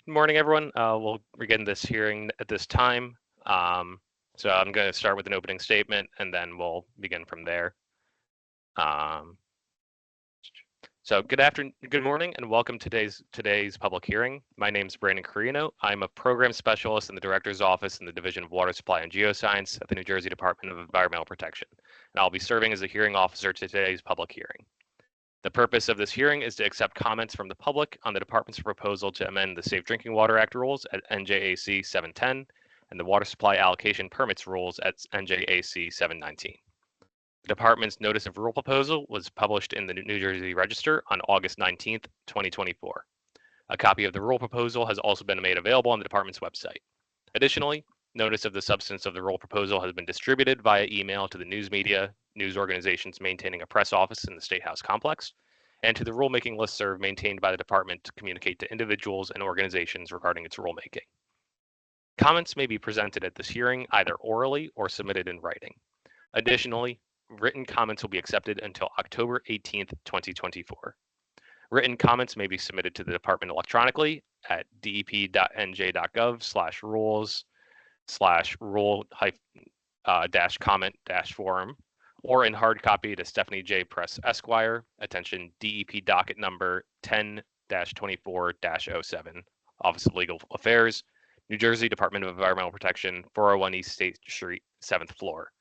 Good morning, everyone. We'll begin this hearing at this time. So I'm going to start with an opening statement, and then we'll begin from there. So good morning, and welcome to today's public hearing. My name is Brandon Carino. I'm a program specialist in the Director's Office in the Division of Water Supply and Geoscience at the New Jersey Department of Environmental Protection, and I'll be serving as a hearing officer to today's public hearing. The purpose of this hearing is to accept comments from the public on the department's proposal to amend the Safe Drinking Water Act rules at NJAC 710 and the Water Supply Allocation Permits rules at NJAC 719. The department's notice of rule proposal was published in the New Jersey Register on August 19th, 2024. A copy of the rule proposal has also been made available on the department's website. Additionally, notice of the substance of the rule proposal has been distributed via email to the news media, news organizations maintaining a press office in the State House complex, and to the rulemaking listserv maintained by the department to communicate to individuals and organizations regarding its rulemaking. Comments may be presented at this hearing either orally or submitted in writing. Additionally, written comments will be accepted until October 18th, 2024. Written comments may be submitted to the department electronically at dep.nj.gov/rule-comment-forum or in hard copy to Stephanie J. Press Esquire, attention DEP docket number 10-24-07, Office of Legal Affairs, New Jersey Department of Environmental Protection, 401 East State Street, 7th floor.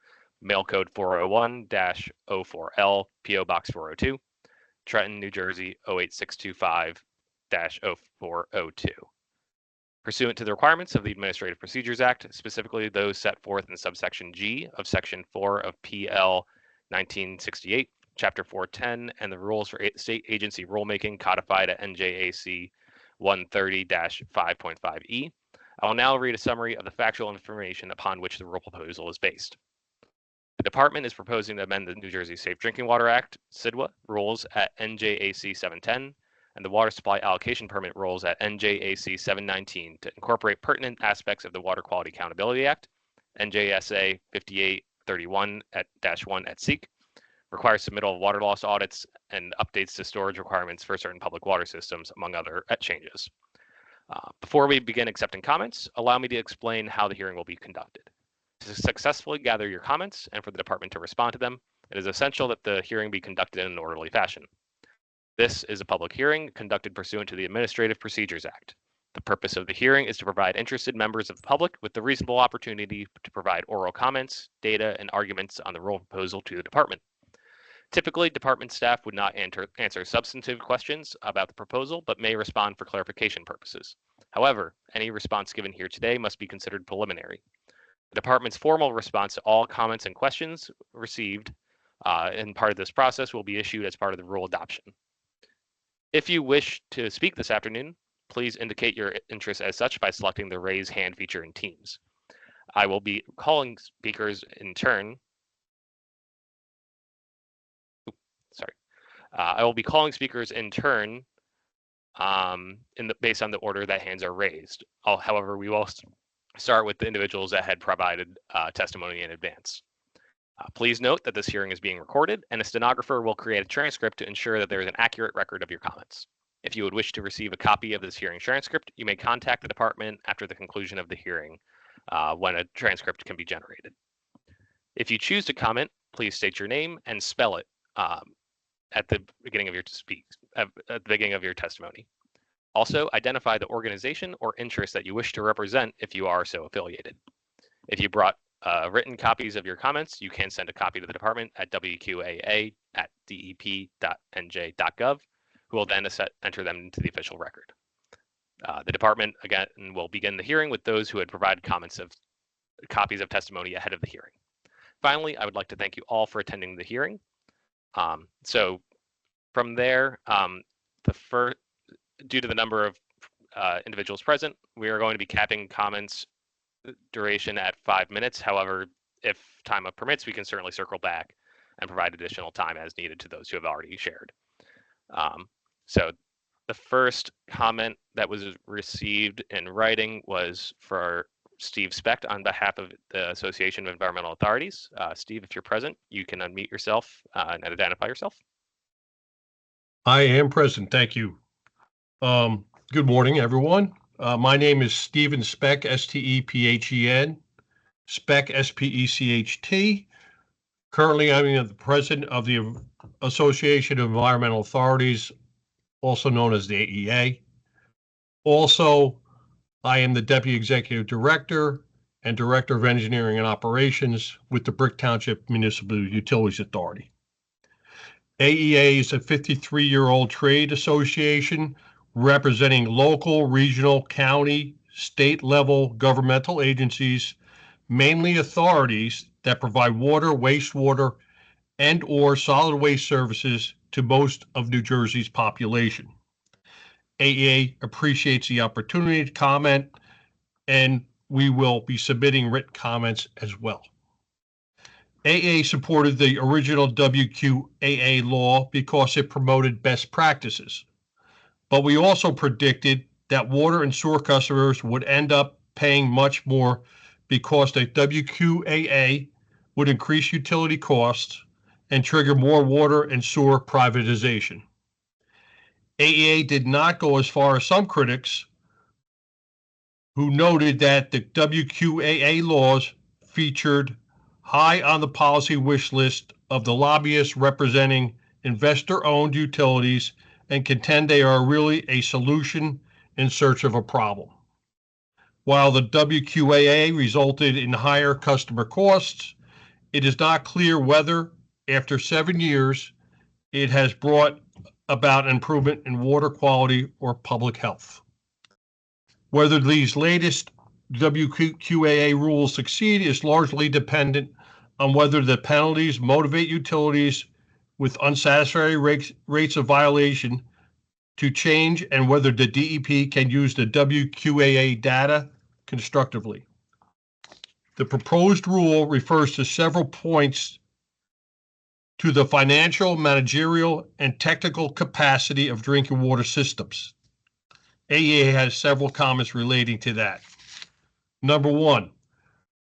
Mail code 401-04L, PO Box 402, Trenton, New Jersey 08625-0402. Pursuant to the requirements of the Administrative Procedures Act, specifically those set forth in subsection G of Section 4 of PL 1968, Chapter 410, and the rules for state agency rulemaking codified at NJAC 130-5.5E, I will now read a summary of the factual information upon which the rule proposal is based. The department is proposing to amend the New Jersey Safe Drinking Water Act, SIDWA, rules at NJAC 710 and the Water Supply Allocation Permit rules at NJAC 719 to incorporate pertinent aspects of the Water Quality Accountability Act, NJSA 5831-1 at SEEK, requires submittal of water loss audits and updates to storage requirements for certain public water systems, among other changes. Before we begin accepting comments, allow me to explain how the hearing will be conducted. To successfully gather your comments and for the department to respond to them, it is essential that the hearing be conducted in an orderly fashion. This is a public hearing conducted pursuant to the Administrative Procedures Act. The purpose of the hearing is to provide interested members of the public with the reasonable opportunity to provide oral comments, data, and arguments on the rule proposal to the department. Typically, department staff would not answer substantive questions about the proposal, but may respond for clarification purposes. However, any response given here today must be considered preliminary. The department's formal response to all comments and questions received in part of this process will be issued as part of the rule adoption. If you wish to speak this afternoon, please indicate your interest as such by selecting the raise hand feature in Teams. I will be calling speakers in turn. I will be calling speakers in turn based on the order that hands are raised. However, we will start with the individuals that had provided testimony in advance. Please note that this hearing is being recorded and a stenographer will create a transcript to ensure that there is an accurate record of your comments. If you would wish to receive a copy of this hearing transcript, you may contact the department after the conclusion of the hearing when a transcript can be generated. If you choose to comment, please state your name and spell it at the beginning of your testimony. Also, identify the organization or interest that you wish to represent if you are so affiliated. If you brought written copies of your comments, you can send a copy to the department at WQAA@dep.nj.gov, who will then enter them into the official record. The department, again, will begin the hearing with those who had provided copies of testimony ahead of the hearing. Finally, I would like to thank you all for attending the hearing. So from there, due to the number of individuals present, we are going to be capping comments duration at 5 minutes. However, if time permits, we can certainly circle back and provide additional time as needed to those who have already shared. So the first comment that was received in writing was for Steve Specht on behalf of the Association of Environmental Authorities. Steve, if you're present, you can unmute yourself and identify yourself. I am present. Thank you. Good morning, everyone. My name is Stephen Speck, Stephen, Speck, Specht. Currently, I'm the president of the Association of Environmental Authorities, also known as the AEA. Also, I am the Deputy Executive Director and Director of Engineering and Operations with the Brick Township Municipal Utilities Authority. AEA is a 53-year-old trade association representing local, regional, county, state-level governmental agencies, mainly authorities that provide water, wastewater, and/or solid waste services to most of New Jersey's population. AEA appreciates the opportunity to comment, and we will be submitting written comments as well. AEA supported the original WQAA law because it promoted best practices. But we also predicted that water and sewer customers would end up paying much more because the WQAA would increase utility costs and trigger more water and sewer privatization. AEA did not go as far as some critics who noted that the WQAA laws featured high on the policy wish list of the lobbyists representing investor-owned utilities and contend they are really a solution in search of a problem. While the WQAA resulted in higher customer costs, it is not clear whether, after 7 years, it has brought about improvement in water quality or public health. Whether these latest WQAA rules succeed is largely dependent on whether the penalties motivate utilities with unsatisfactory rates of violation to change and whether the DEP can use the WQAA data constructively. The proposed rule refers to several points to the financial, managerial, and technical capacity of drinking water systems. AEA has several comments relating to that. Number one,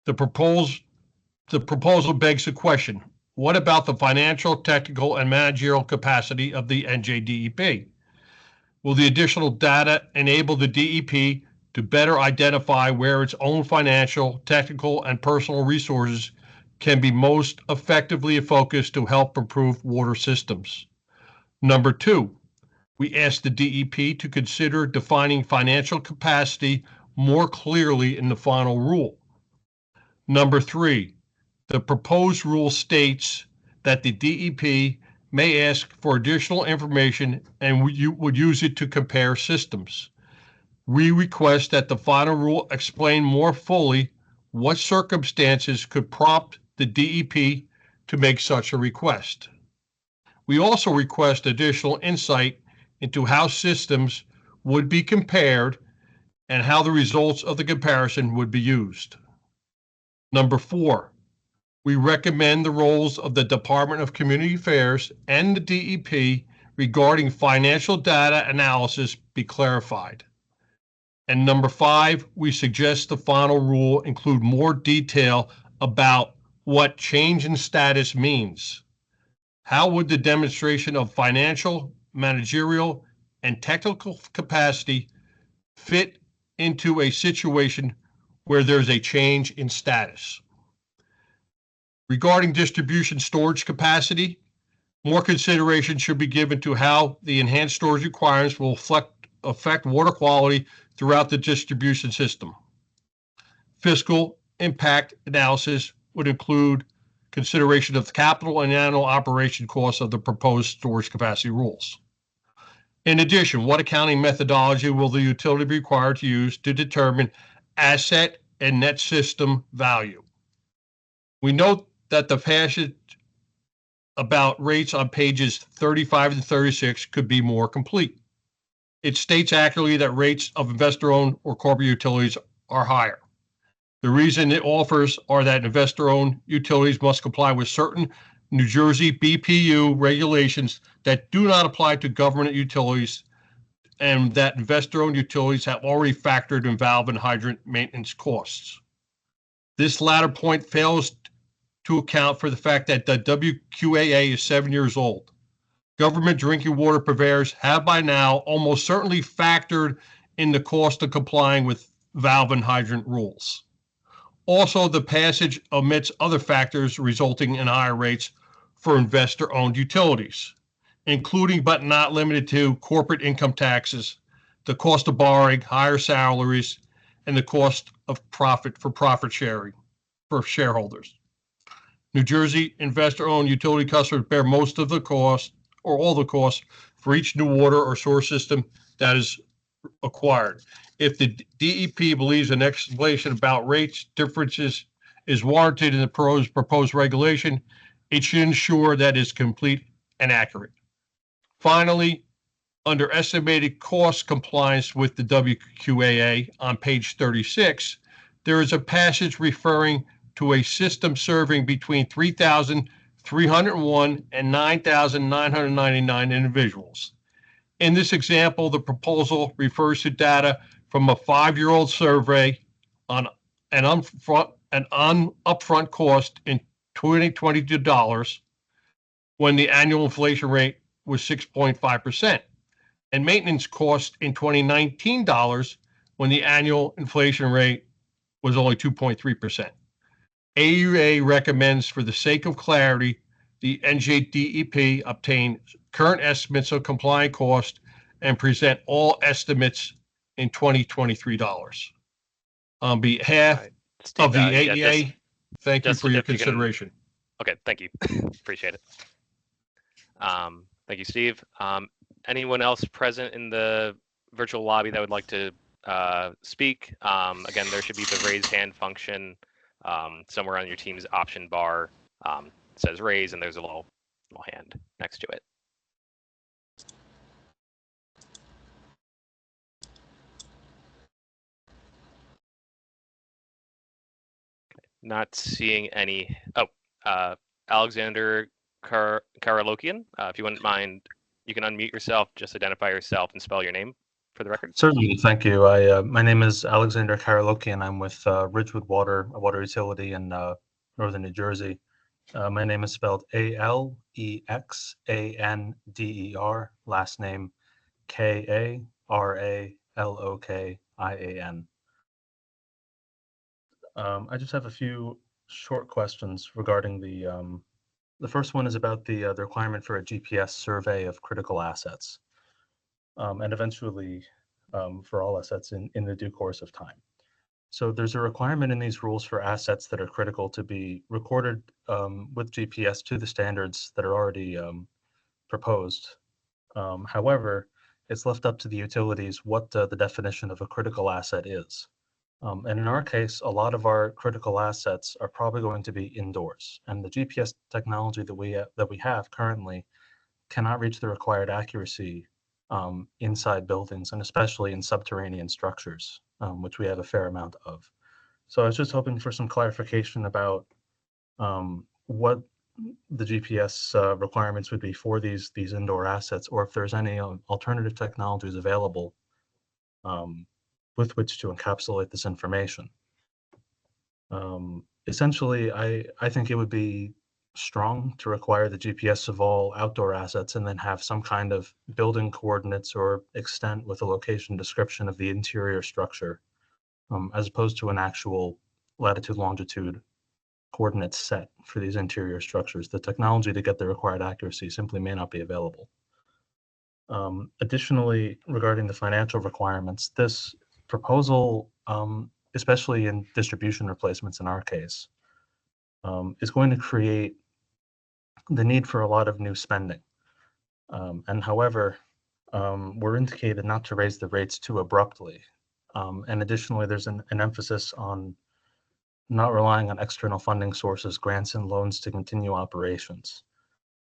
the proposal begs the question, what about the financial, technical, and managerial capacity of the NJDEP? Will the additional data enable the DEP to better identify where its own financial, technical, and personal resources can be most effectively focused to help improve water systems? Number two, we asked the DEP to consider defining financial capacity more clearly in the final rule. Number three, the proposed rule states that the DEP may ask for additional information and would use it to compare systems. We request that the final rule explain more fully what circumstances could prompt the DEP to make such a request. We also request additional insight into how systems would be compared and how the results of the comparison would be used. Number four, we recommend the roles of the Department of Community Affairs and the DEP regarding financial data analysis be clarified. And number five, we suggest the final rule include more detail about what change in status means. How would the demonstration of financial, managerial, and technical capacity fit into a situation where there's a change in status? Regarding distribution storage capacity, more consideration should be given to how the enhanced storage requirements will affect water quality throughout the distribution system. Fiscal impact analysis would include consideration of the capital and annual operation costs of the proposed storage capacity rules. In addition, what accounting methodology will the utility be required to use to determine asset and net system value? We note that the passage about rates on pages 35 and 36 could be more complete. It states accurately that rates of investor-owned or corporate utilities are higher. The reason it offers are that investor-owned utilities must comply with certain New Jersey BPU regulations that do not apply to government utilities, and that investor-owned utilities have already factored in valve and hydrant maintenance costs. This latter point fails to account for the fact that the WQAA is 7 years old. Government drinking water purveyors have by now almost certainly factored in the cost of complying with valve and hydrant rules. Also, the passage omits other factors resulting in higher rates for investor-owned utilities, including but not limited to corporate income taxes, the cost of borrowing, higher salaries, and the cost of profit for profit sharing for shareholders. New Jersey investor-owned utility customers bear most of the cost or all the costs for each new water or sewer system that is acquired. If the DEP believes an explanation about rates differences is warranted in the proposed regulation, it should ensure that is complete and accurate. Finally, under estimated cost compliance with the WQAA on page 36, there is a passage referring to a system serving between 3,301 and 9,999 individuals. In this example, the proposal refers to data from a 5-year-old survey on an upfront cost in 2022 dollars when the annual inflation rate was 6.5%, and maintenance cost in 2019 dollars when the annual inflation rate was only 2.3%. AUA recommends, for the sake of clarity, the NJDEP obtain current estimates of compliant cost and present all estimates in 2023 dollars. On behalf All right. Steve, of the yeah, AEA, thank you just for your if you can- consideration. Okay, thank you. Appreciate it. Thank you, Steve. Anyone else present in the virtual lobby that would like to speak? Again, there should be the raise hand function somewhere on your team's option bar. It says raise, and there's a little hand next to it. Not seeing any. Oh, Alexander Karalokian, if you wouldn't mind, you can unmute yourself, just identify yourself and spell your name for the record. Certainly, thank you. My name is Alexander Karalokian. I'm with Ridgewood Water, a water utility in northern New Jersey. My name is spelled Alexander, last name Karalokian. I just have a few short questions regarding the first one is about the requirement for a GPS survey of critical assets, and eventually for all assets in the due course of time. So there's a requirement in these rules for assets that are critical to be recorded with GPS to the standards that are already proposed. However, it's left up to the utilities what the definition of a critical asset is. And in our case, a lot of our critical assets are probably going to be indoors, and the GPS technology that we have currently cannot reach the required accuracy inside buildings, and especially in subterranean structures, which we have a fair amount of. So I was just hoping for some clarification about what the GPS requirements would be for these indoor assets, or if there's any alternative technologies available with which to encapsulate this information. Essentially, I think it would be strong to require the GPS of all outdoor assets and then have some kind of building coordinates or extent with a location description of the interior structure, as opposed to an actual latitude, longitude coordinate set for these interior structures. The technology to get the required accuracy simply may not be available. Additionally, regarding the financial requirements, this proposal, especially in distribution replacements in our case, is going to create the need for a lot of new spending. And however, we're indicated not to raise the rates too abruptly. And additionally, there's an emphasis on not relying on external funding sources, grants and loans to continue operations.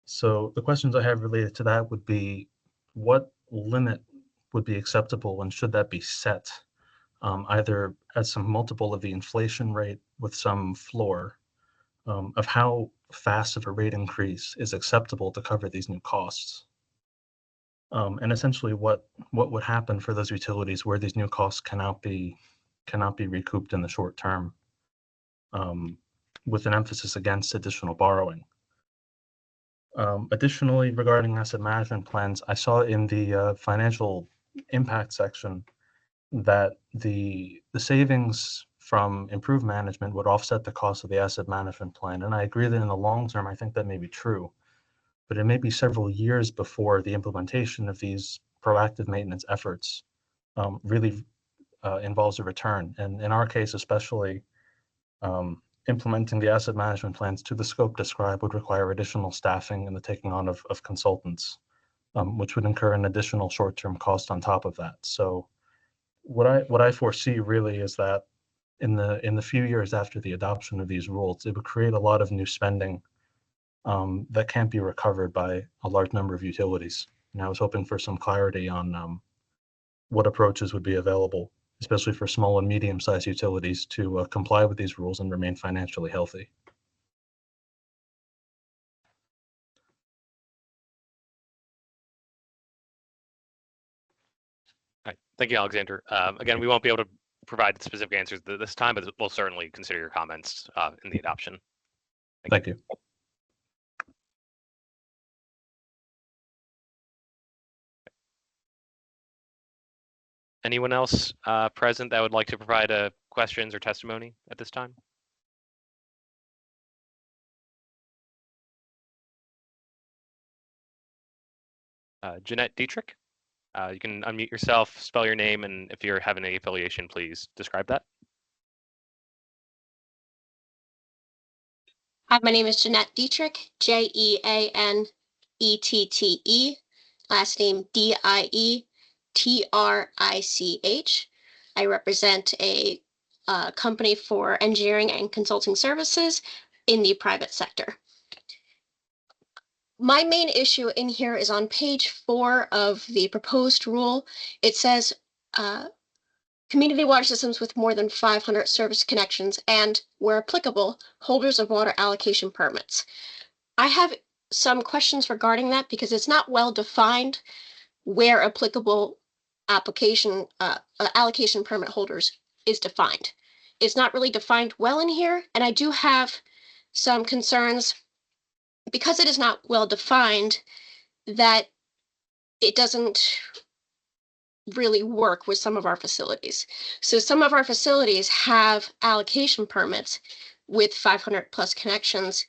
So the questions I have related to that would be, what limit would be acceptable, and should that be set either as some multiple of the inflation rate with some floor of how fast of a rate increase is acceptable to cover these new costs? And essentially what would happen for those utilities where these new costs cannot be recouped in the short term, with an emphasis against additional borrowing. Additionally, regarding asset management plans, I saw in the financial impact section that the savings from improved management would offset the cost of the asset management plan. And I agree that in the long term, I think that may be true, but it may be several years before the implementation of these proactive maintenance efforts really involves a return. And in our case, especially, implementing the asset management plans to the scope described would require additional staffing and the taking on of consultants, which would incur an additional short-term cost on top of that. So what I foresee really is that in the few years after the adoption of these rules, it would create a lot of new spending that can't be recovered by a large number of utilities. And I was hoping for some clarity on what approaches would be available, especially for small and medium-sized utilities, to comply with these rules and remain financially healthy. All right. Thank you, Alexander. Again, we won't be able to provide specific answers this time, but we'll certainly consider your comments in the adoption. Thank you. Anyone else present that would like to provide questions or testimony at this time? Jeanette Dietrich, you can unmute yourself, spell your name, and if you're having any affiliation, please describe that. Hi, my name is Jeanette Dietrich, Jeanette. Last name Dietrich. I represent a company for engineering and consulting services in the private sector. My main issue in here is on page 4 of the proposed rule. It says community water systems with more than 500 service connections and, where applicable, holders of water allocation permits. I have some questions regarding that because it's not well defined where applicable allocation permit holders is defined. It's not really defined well in here, and I do have some concerns because it is not well defined that it doesn't really work with some of our facilities. So some of our facilities have allocation permits with 500 plus connections,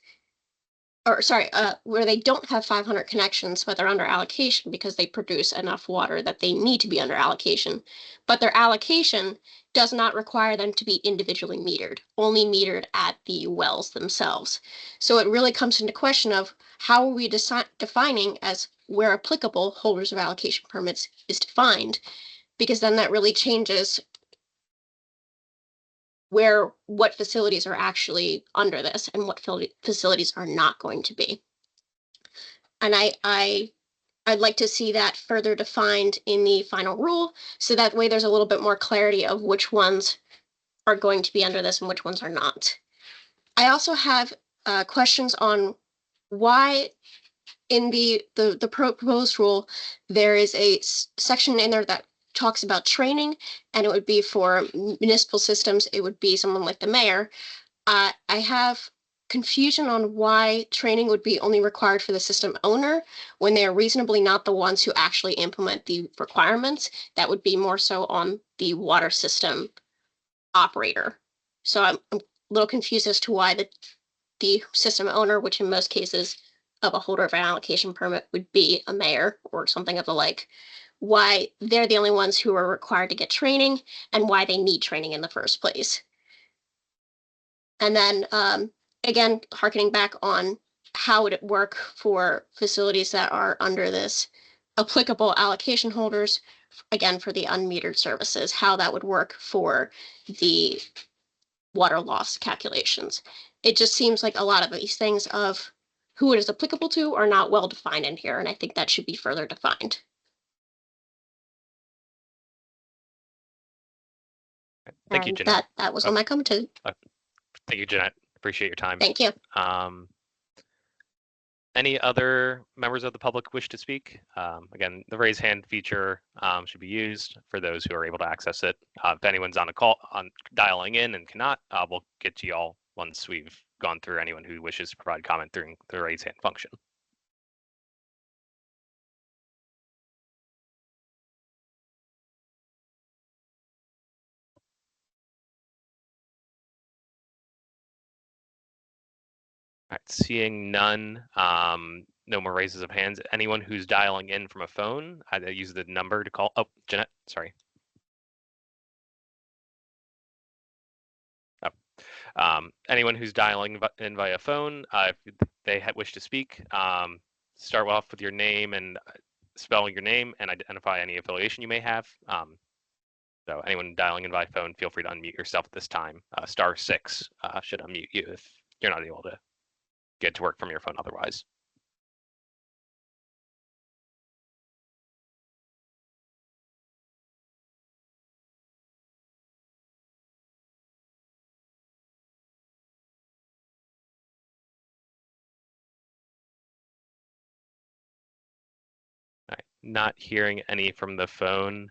or sorry, where they don't have 500 connections, but they're under allocation because they produce enough water that they need to be under allocation. But their allocation does not require them to be individually metered, only metered at the wells themselves. So it really comes into question of how are we defining as where applicable holders of allocation permits is defined, because then that really changes what facilities are actually under this and what facilities are not going to be. And I'd like to see that further defined in the final rule, so that way there's a little bit more clarity of which ones are going to be under this and which ones are not. I also have questions on why in the proposed rule there is a section in there that talks about training, and it would be for municipal systems. It would be someone like the mayor. I have confusion on why training would be only required for the system owner when they are reasonably not the ones who actually implement the requirements. That would be more so on the water system operator. So I'm a little confused as to why the system owner, which in most cases of a holder of an allocation permit would be a mayor or something of the like, why they're the only ones who are required to get training and why they need training in the first place. And then again, harkening back on how would it work for facilities that are under this applicable allocation holders, again, for the unmetered services, how that would work for the water loss calculations. It just seems like a lot of these things of who it is applicable to are not well defined in here, and I think that should be further defined. Thank you, Jeanette. That was all my commentary. Thank you, Jeanette. Appreciate your time. Thank you. Any other members of the public wish to speak? Again, the raise hand feature should be used for those who are able to access it. If anyone's on a call, dialing in and cannot, we'll get to y'all once we've gone through anyone who wishes to provide comment through the raise hand function. All right, seeing none, no more raises of hands. Anyone who's dialing in from a phone, either use the number to call. Oh, Jeanette, sorry. Anyone who's dialing in via phone, if they wish to speak, start off with your name and spelling your name and identify any affiliation you may have. So anyone dialing in by phone, feel free to unmute yourself at this time. *6 should unmute you if you're not able to get to work from your phone otherwise. All right, not hearing any from the phone.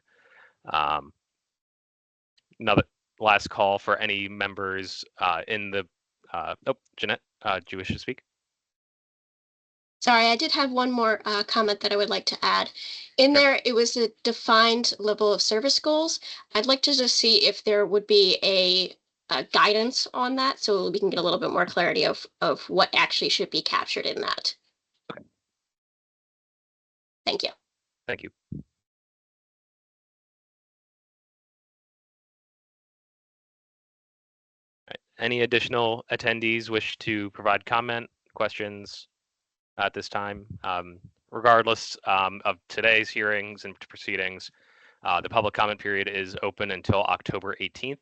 Another last call for any members in the. Oh, Jeanette, do you wish to speak? Sorry, I did have one more comment that I would like to add. In Sure. there, it was a defined level of service goals. I'd like to just see if there would be a guidance on that so we can get a little bit more clarity of what actually should be captured in that. Okay. Thank you. Thank you. Any additional attendees wish to provide comment, questions at this time? Regardless of today's hearings and proceedings, the public comment period is open until October 18th.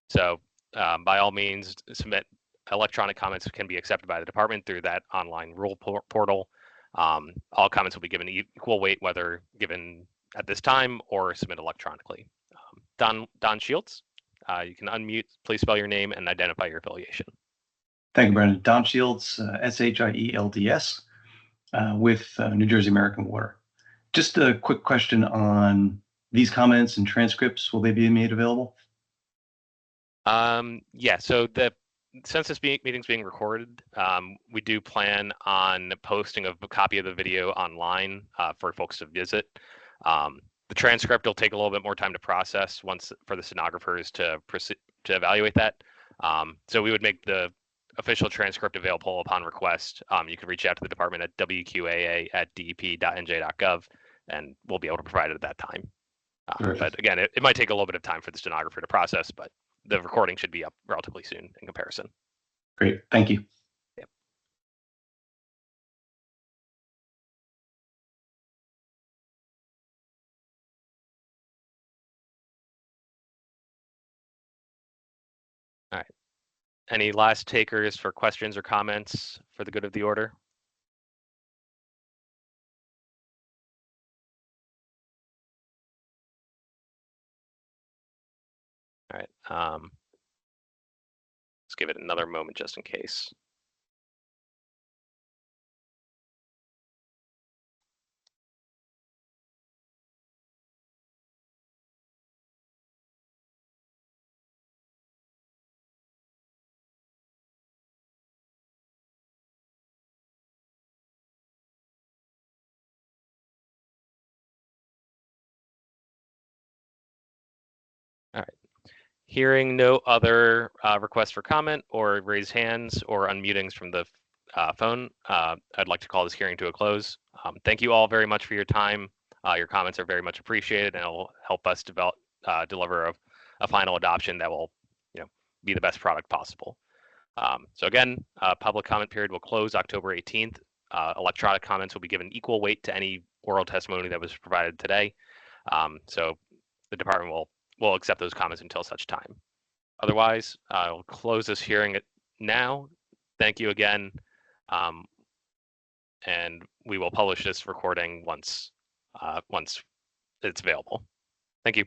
So by all means, submit. Electronic comments can be accepted by the department through that online rule portal. All comments will be given equal weight, whether given at this time or submit electronically. Don Shields, you can unmute. Please spell your name and identify your affiliation. Thank you, Brandon. Don Shields, SHIELDS, with New Jersey American Water. Just a quick question on these comments and transcripts. Will they be made available? Yeah, so since this meeting's being recorded, we do plan on posting a copy of the video online for folks to visit. The transcript will take a little bit more time to process for the stenographers to evaluate that. So we would make the official transcript available upon request. You can reach out to the department at WQAA@dep.nj.gov, and we'll be able to provide it at that time. But again, it might take a little bit of time for the stenographer to process, but the recording should be up relatively soon in comparison. Great, thank you. Yep. All right. Any last takers for questions or comments for the good of the order? All right. Let's give it another moment just in case. All right. Hearing no other requests for comment or raised hands or unmutings from the phone, I'd like to call this hearing to a close. Thank you all very much for your time. Your comments are very much appreciated, and it will help us deliver a final adoption that will, be the best product possible. So again, public comment period will close October 18th. Electronic comments will be given equal weight to any oral testimony that was provided today. So the department will accept those comments until such time. Otherwise, I'll close this hearing now. Thank you again. And we will publish this recording once it's available. Thank you.